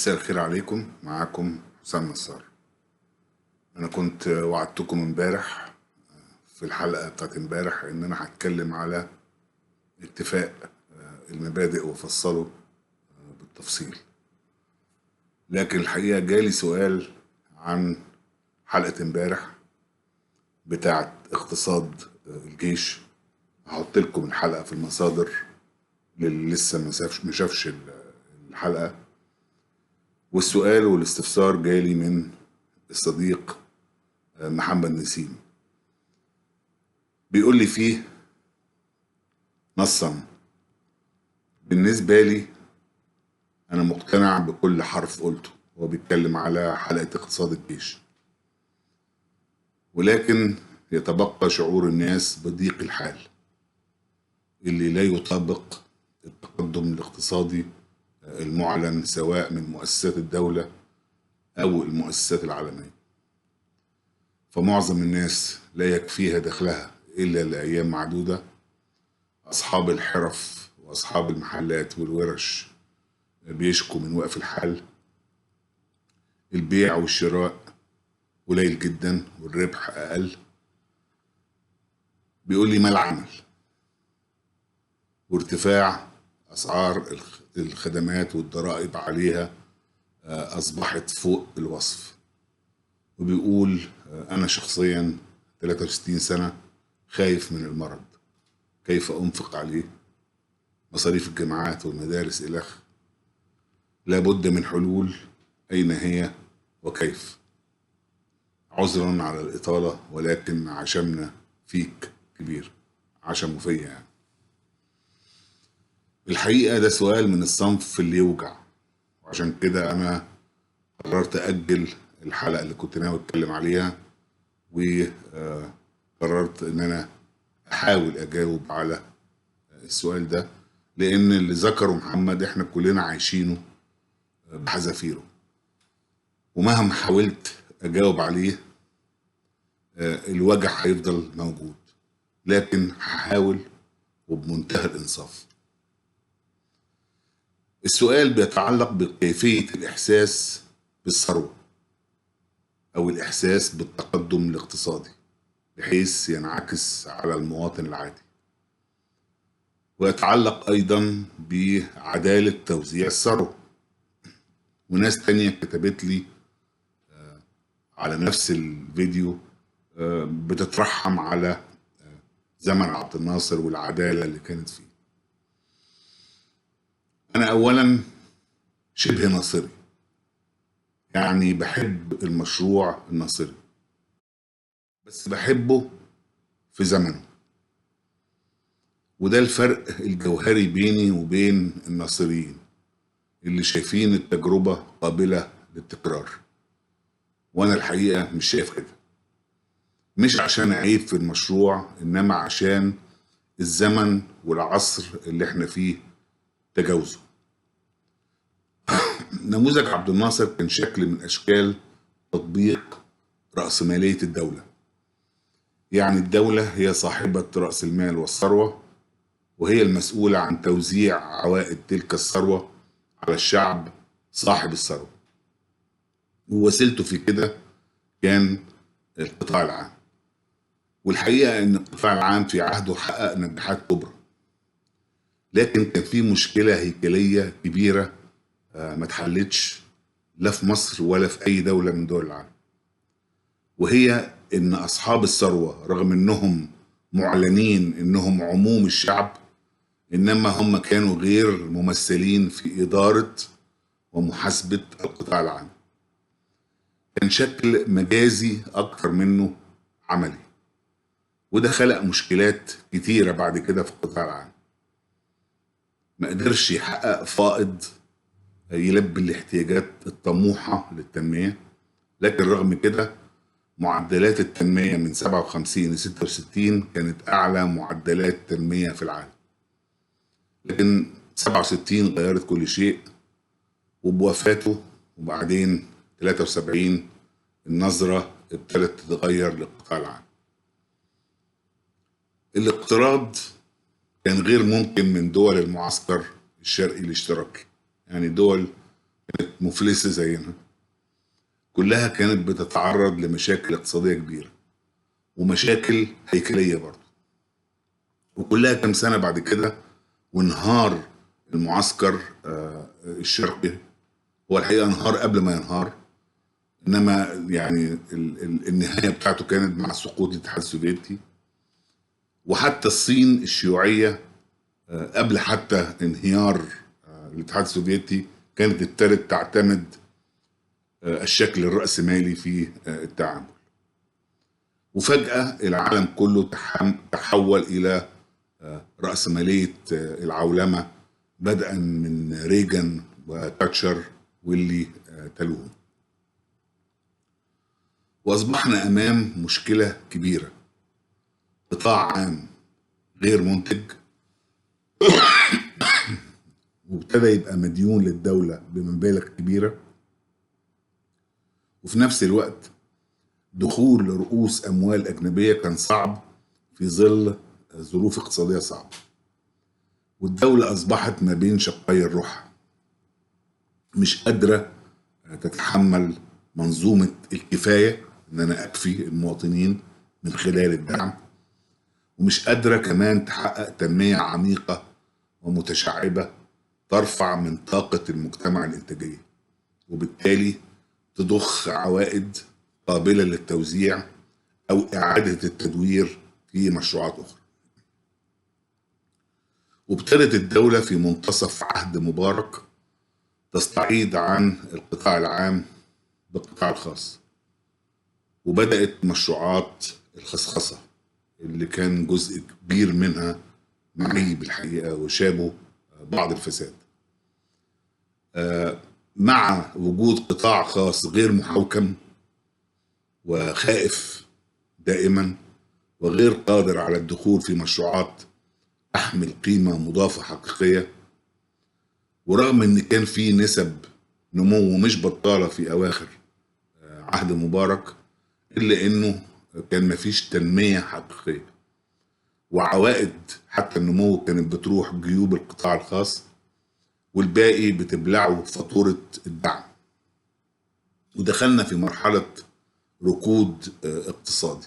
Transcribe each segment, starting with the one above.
مساء الخير عليكم. معاكم حسام نصار. انا كنت وعدتكم امبارح في الحلقة بتاعت امبارح ان انا هتكلم على اتفاق المبادئ وافصله بالتفصيل، لكن الحقيقة جالي سؤال عن حلقة امبارح بتاعت اقتصاد الجيش. هحط لكم الحلقة في المصادر للي لسه ما شافش الحلقة. والسؤال والاستفسار جالي من الصديق محمد نسيم، بيقول لي فيه نصا: بالنسبة لي أنا مقتنع بكل حرف قلته. هو بيتكلم على حلقة اقتصاد الجيش، ولكن يتبقى شعور الناس بضيق الحال اللي لا يطابق التقدم الاقتصادي المعلن سواء من مؤسسات الدولة أو المؤسسات العالمية. فمعظم الناس لا يكفيها دخلها إلا لأيام معدودة. أصحاب الحرف وأصحاب المحلات والورش بيشكوا من وقف الحال. البيع والشراء قليل جدا والربح أقل. بيقول لي ما العمل؟ وارتفاع أسعار الخدمات والضرائب عليها أصبحت فوق الوصف. وبيقول أنا شخصيا 63 سنة خايف من المرض، كيف أنفق عليه؟ مصاريف الجامعات والمدارس إلخ. لابد من حلول، أين هي وكيف؟ عذرا على الإطالة، ولكن عشمنا فيك كبير، عشمه فيا يعني. الحقيقة ده سؤال من الصنف اللي يوجع، وعشان كده أنا قررت أجل الحلقة اللي كنت ناوي أتكلم عليها، وقررت إن أنا أحاول أجاوب على السؤال ده، لأن اللي ذكره محمد إحنا كلنا عايشينه بحذافيره، ومهما حاولت أجاوب عليه الوجع هيفضل موجود، لكن هحاول وبمنتهى الإنصاف. السؤال بيتعلق بكيفية الإحساس بالثروة أو الإحساس بالتقدم الاقتصادي بحيث ينعكس على المواطن العادي، ويتعلق أيضا بعدالة توزيع الثروة. وناس تانية كتبت لي على نفس الفيديو بتترحم على زمن عبد الناصر والعدالة اللي كانت فيه. أنا أولا شبه ناصري، يعني بحب المشروع الناصري، بس بحبه في زمنه. وده الفرق الجوهري بيني وبين الناصريين اللي شايفين التجربة قابلة للتكرار، وأنا الحقيقة مش شايف كده. مش عشان عيب في المشروع، إنما عشان الزمن والعصر اللي احنا فيه تجاوزه. نموذج عبد الناصر كان شكل من أشكال تطبيق رأسمالية الدولة، يعني الدولة هي صاحبة رأس المال والثروة، وهي المسؤولة عن توزيع عوائد تلك الثروة على الشعب صاحب الثروة، ووسيلته في كده كان القطاع العام. والحقيقة إن القطاع العام في عهده حقق نجاحات كبرى، لكن كان في مشكلة هيكلية كبيرة ما اتحلتش لا في مصر ولا في أي دولة من دول العالم، وهي إن أصحاب الثروة رغم إنهم معلنين إنهم عموم الشعب، إنما هم كانوا غير ممثلين في إدارة ومحاسبة القطاع العام. كان شكل مجازي أكتر منه عملي، وده خلق مشكلات كتيرة بعد كده في القطاع العام. ما قدرش يحقق فائض يلبي الاحتياجات الطموحة للتنمية، لكن رغم كده معدلات التنمية من 57 ل 66 كانت أعلى معدلات تنمية في العالم. لكن 67 غيرت كل شيء، وبوفاته وبعدين 73 النظرة ابتدت تتغير للقطاع العام. الاقتراض كان غير ممكن من دول المعسكر الشرقي الاشتراكي، يعني دول كانت مفلسة زينا، كلها كانت بتتعرض لمشاكل اقتصادية كبيرة ومشاكل هيكلية برضه، وكلها كام سنة بعد كده وانهار المعسكر الشرقي. هو الحقيقة انهار قبل ما ينهار، انما يعني النهاية بتاعته كانت مع سقوط الاتحاد السوفيتي. وحتى الصين الشيوعية قبل حتى انهيار الاتحاد السوفيتي كانت ابتدت تعتمد الشكل الرأسمالي في التعامل. وفجأة العالم كله تحول إلى رأسمالية العولمة، بدءا من ريجن وتاتشر واللي تلوهم. وأصبحنا أمام مشكلة كبيرة، قطاع عام غير منتج وابتدى يبقى مديون للدولة بمبالغ كبيرة، وفي نفس الوقت دخول رؤوس أموال أجنبية كان صعب في ظل ظروف اقتصادية صعبة. والدولة أصبحت ما بين شقي الرحى، مش قادرة تتحمل منظومة الكفاية إن أنا أكفي المواطنين من خلال الدعم، ومش قادرة كمان تحقق تنمية عميقة ومتشعبة ترفع من طاقة المجتمع الإنتاجية، وبالتالي تضخ عوائد قابلة للتوزيع أو إعادة التدوير في مشروعات أخرى. وابتدت الدولة في منتصف عهد مبارك تستعيض عن القطاع العام بالقطاع الخاص، وبدأت مشروعات الخصخصة اللي كان جزء كبير منها معيب الحقيقة وشابه بعض الفساد. مع وجود قطاع خاص غير محوكم وخائف دائما وغير قادر على الدخول في مشروعات تحمل قيمة مضافة حقيقية، ورغم ان كان في نسب نمو مش بطالة في اواخر عهد مبارك، الا انه كان مفيش تنمية حقيقية، وعوائد حتى النمو كانت بتروح جيوب القطاع الخاص والباقي بتبلعه فاتورة الدعم. ودخلنا في مرحلة ركود اقتصادي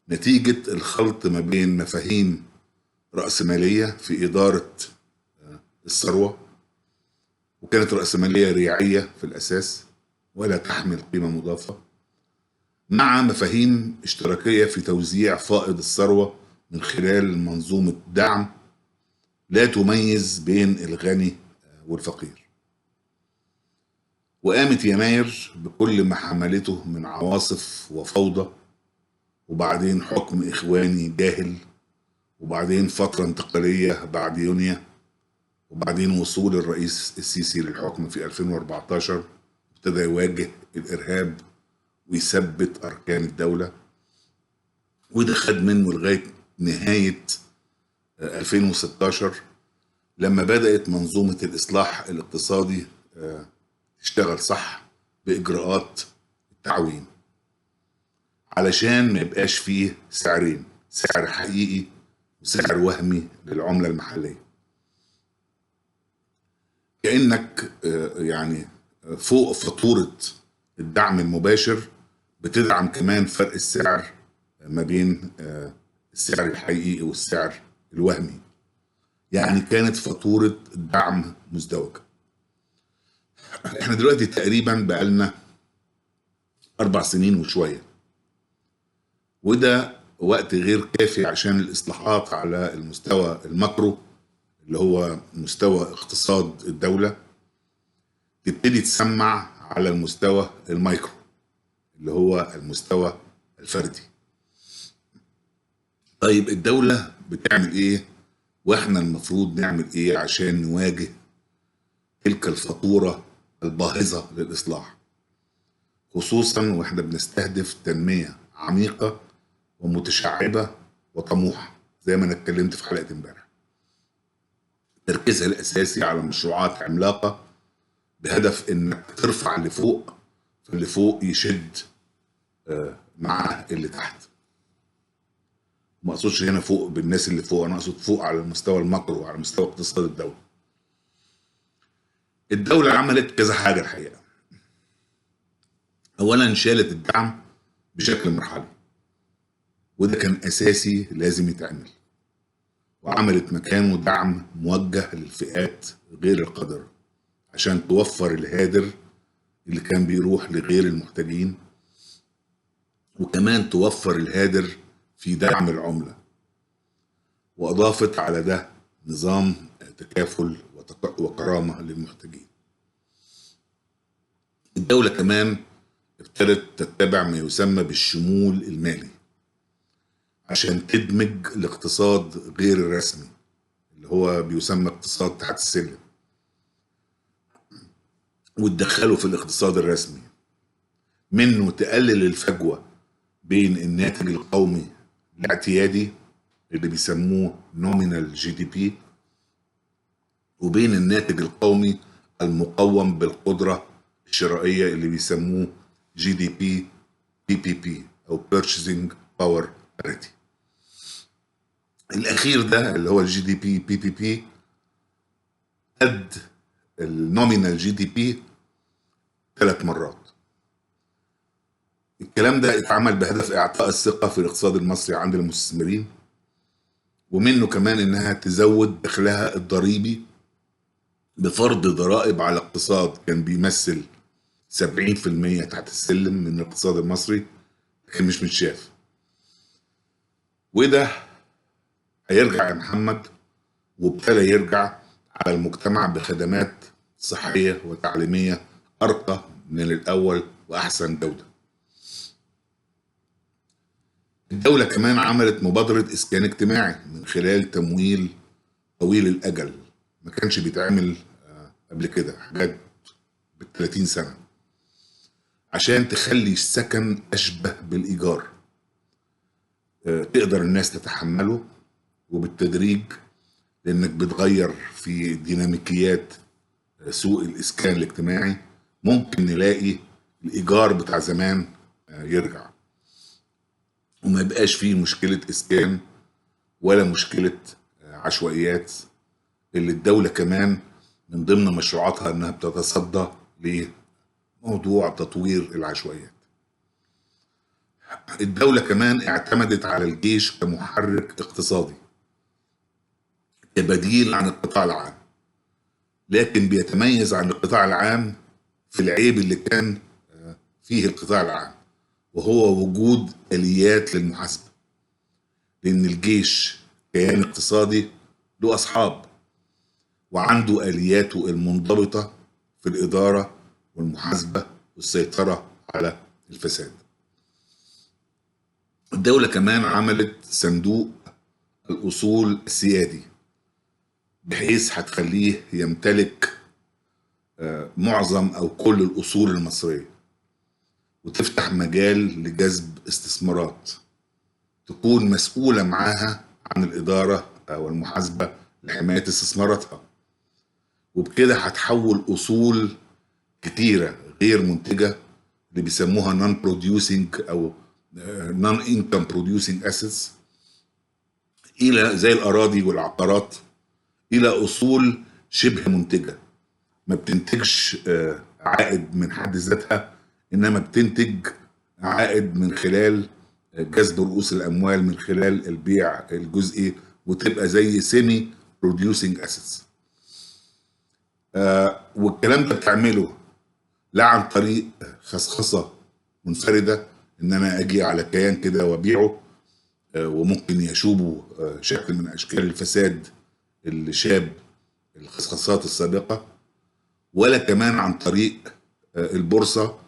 نتيجة الخلط ما بين مفاهيم رأسمالية في إدارة الثروة، وكانت رأسمالية ريعية في الأساس ولا تحمل قيمة مضافة، مع مفاهيم اشتراكية في توزيع فائض الثروة من خلال منظومة دعم لا تميز بين الغني والفقير. وقامت يناير بكل ما حملته من عواصف وفوضى، وبعدين حكم إخواني جاهل، وبعدين فترة انتقالية بعد يونيو، وبعدين وصول الرئيس السيسي للحكم في 2014 ابتدى يواجه الإرهاب ويثبت أركان الدولة. وده خد منه لغاية نهاية 2016 لما بدأت منظومة الإصلاح الاقتصادي تشتغل صح بإجراءات التعويم، علشان ما يبقاش فيه سعرين، سعر حقيقي وسعر وهمي للعملة المحلية. كأنك يعني فوق فاتورة الدعم المباشر بتدعم كمان فرق السعر ما بين السعر الحقيقي والسعر الوهمي، يعني كانت فاتورة الدعم مزدوجة. احنا دلوقتي تقريبا بقالنا 4 سنين وشوية، وده وقت غير كافي عشان الإصلاحات على المستوى الماكرو اللي هو مستوى اقتصاد الدولة تبتدي تسمع على المستوى المايكرو اللي هو المستوى الفردي. طيب الدولة بتعمل ايه واحنا المفروض نعمل ايه عشان نواجه تلك الفاتورة الباهظة للإصلاح، خصوصا واحنا بنستهدف تنمية عميقة ومتشعبة وطموحة زي ما انا اتكلمت في حلقة امبارح. تركيزها الأساسي على مشروعات عملاقة بهدف انك ترفع اللي فوق، فاللي فوق يشد مع اللي تحت. ما اقصدش هنا فوق بالناس اللي فوق، انا اقصد فوق على المستوى الماكرو وعلى مستوى اقتصاد الدولة. الدولة عملت كذا حاجة الحقيقة. أولا شالت الدعم بشكل مرحلي، وده كان أساسي لازم يتعمل، وعملت مكانه دعم موجه للفئات غير القادرة عشان توفر الهادر اللي كان بيروح لغير المحتاجين، وكمان توفر الهادر في دعم العملة، وأضافت على ده نظام تكافل وكرامة للمحتاجين. الدولة كمان ابتدت تتبع ما يسمى بالشمول المالي عشان تدمج الاقتصاد غير الرسمي اللي هو بيسمى اقتصاد تحت السلم وتدخله في الاقتصاد الرسمي، منه تقلل الفجوة بين الناتج القومي الاعتيادي اللي بيسموه nominal GDP وبين الناتج القومي المقوم بالقدرة الشرائية اللي بيسموه GDP PPP أو Purchasing Power Parity. الأخير ده اللي هو الجي دي بي PPP قد النومينال GDP 3 مرات. الكلام ده اتعمل بهدف إعطاء الثقة في الاقتصاد المصري عند المستثمرين، ومنه كمان إنها تزود دخلها الضريبي بفرض ضرائب على اقتصاد كان بيمثل 70% تحت السلم من الاقتصاد المصري لكن مش متشاف. وده هيرجع يا محمد، وابتدى يرجع على المجتمع بخدمات صحية وتعليمية أرقى من الأول وأحسن جودة. الدولة كمان عملت مبادرة إسكان اجتماعي من خلال تمويل طويل الأجل ما كانش بيتعمل قبل كده، حاجات بال30 سنة، عشان تخلي السكن أشبه بالإيجار تقدر الناس تتحمله، وبالتدريج لأنك بتغير في ديناميكيات سوق الإسكان الاجتماعي ممكن نلاقي الإيجار بتاع زمان يرجع وما يبقاش فيه مشكلة إسكان ولا مشكلة عشوائيات، اللي الدولة كمان من ضمن مشروعاتها إنها بتتصدى لموضوع تطوير العشوائيات. الدولة كمان اعتمدت على الجيش كمحرك اقتصادي كبديل عن القطاع العام، لكن بيتميز عن القطاع العام في العيب اللي كان فيه القطاع العام، وهو وجود آليات للمحاسبة، لأن الجيش كيان اقتصادي له أصحاب وعنده آلياته المنضبطة في الإدارة والمحاسبة والسيطرة على الفساد. الدولة كمان عملت صندوق الأصول السيادي بحيث هتخليه يمتلك معظم أو كل الأصول المصرية، وتفتح مجال لجذب استثمارات تكون مسؤولة معاها عن الإدارة والمحاسبة لحماية استثماراتها، وبكده هتحول أصول كتيرة غير منتجة اللي بيسموها non producing أو non income producing assets إلى زي الأراضي والعقارات إلى أصول شبه منتجة ما بتنتجش عائد من حد ذاتها، إنما بتنتج عائد من خلال جذب رؤوس الأموال من خلال البيع الجزئي، وتبقى زي سيمي بروديوسنج أسيتس. والكلام ده بتعمله لا عن طريق خصخصة منفردة إن أنا أجي على كيان كده وأبيعه وممكن يشوبه شكل من أشكال الفساد اللي شاب الخصخصات السابقة، ولا كمان عن طريق البورصة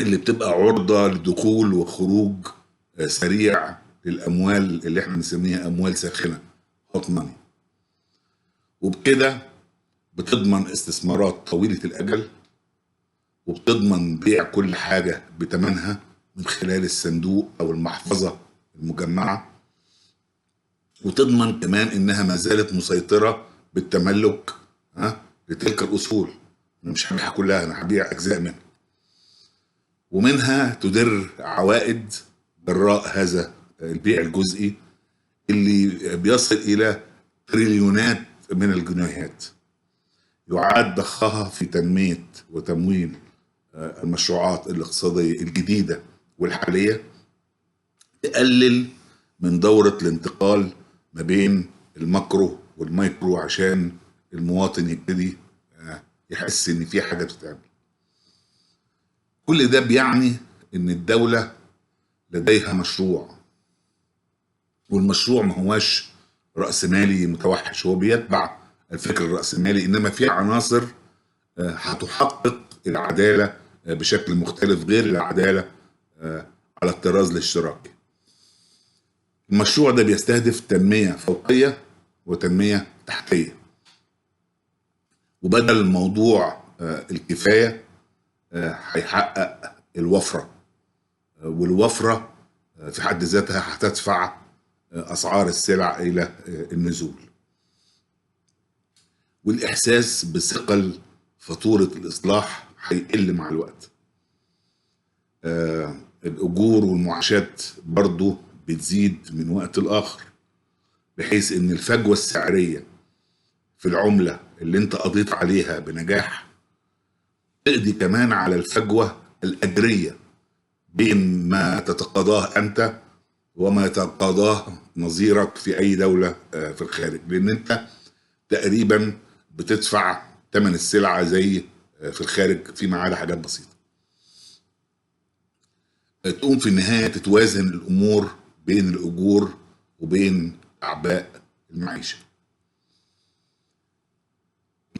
اللي بتبقى عرضة لدخول وخروج سريع للأموال اللي احنا بنسميها أموال ساخنة hot money. وبكده بتضمن استثمارات طويلة الأجل، وبتضمن بيع كل حاجة بتمنها من خلال الصندوق أو المحفظة المجمعة، وتضمن كمان إنها ما زالت مسيطرة بالتملك لتلك الأصول. أنا مش هبيعها كلها، أنا هبيع أجزاء منها، ومنها تدر عوائد جراء هذا البيع الجزئي اللي بيصل إلى تريليونات من الجنيهات. يعاد ضخها في تنمية وتمويل المشروعات الاقتصادية الجديدة والحالية، تقلل من دورة الانتقال ما بين الماكرو والمايكرو، عشان المواطن يبتدي يحس ان في حاجة بتتعمل. كل ده بيعني ان الدولة لديها مشروع، والمشروع ما هواش رأسمالي متوحش، هو بيتبع الفكر الرأسمالي، انما في عناصر هتحقق العدالة بشكل مختلف غير العدالة على الطراز الاشتراكي. المشروع ده بيستهدف تنمية فوقية وتنمية تحتية، وبدل الموضوع الكفاية هيحقق الوفرة، والوفرة في حد ذاتها هتدفع أسعار السلع إلى النزول، والإحساس بثقل فاتورة الإصلاح هيقل مع الوقت. الأجور والمعاشات برضو بتزيد من وقت لآخر، بحيث إن الفجوة السعرية في العملة اللي انت قضيت عليها بنجاح تقضي كمان على الفجوة الأجرية بين ما تتقاضاه أنت وما يتقاضاه نظيرك في أي دولة في الخارج، لأن أنت تقريبا بتدفع ثمن السلعة زي في الخارج، فيما عدا حاجات بسيطة. تقوم في النهاية تتوازن الأمور بين الأجور وبين أعباء المعيشة.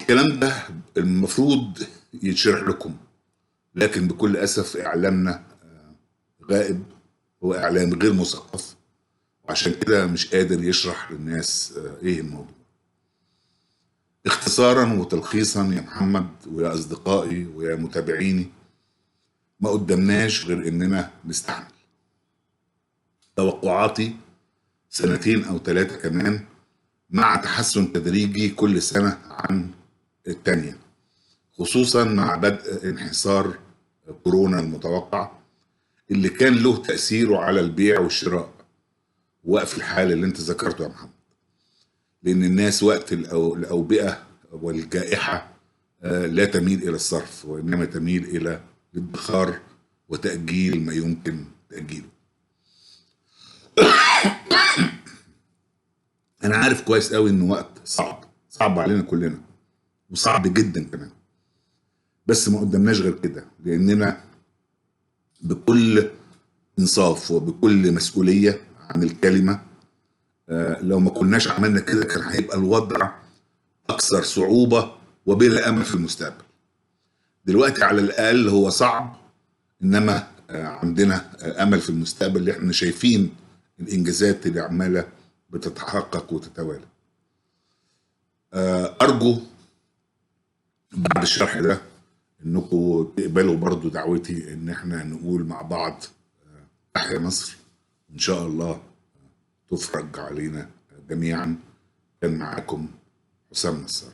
الكلام ده المفروض يتشرح لكم، لكن بكل أسف إعلامنا غائب، هو إعلام غير مثقف، وعشان كده مش قادر يشرح للناس إيه الموضوع. اختصارا وتلخيصا يا محمد ويا أصدقائي ويا متابعيني، ما قدمناش غير إننا نستحمل. توقعاتي 2 أو 3 كمان، مع تحسن تدريجي كل سنة عن التانية، خصوصا مع بدء انحسار كورونا المتوقع اللي كان له تأثيره على البيع والشراء، وقف الحال اللي انت ذكرته يا محمد، لأن الناس وقت الأوبئة والجائحة لا تميل إلى الصرف، وإنما تميل إلى الادخار وتأجيل ما يمكن تأجيله. أنا عارف كويس قوي إنه وقت صعب علينا كلنا، وصعب جدا كمان، بس ما قدمناش غير كده، لأننا بكل إنصاف وبكل مسؤولية عن الكلمة لو ما كناش عملنا كده كان هيبقى الوضع أكثر صعوبة وبلا أمل في المستقبل. دلوقتي على الأقل هو صعب، إنما عندنا أمل في المستقبل، اللي احنا شايفين الإنجازات اللي عمالة بتتحقق وتتوالى. أرجو بعد الشرح ده إنكم تقبلوا برضو دعوتي إن احنا نقول مع بعض تحيا مصر، إن شاء الله تفرج علينا جميعا. كان معاكم حسام نصار.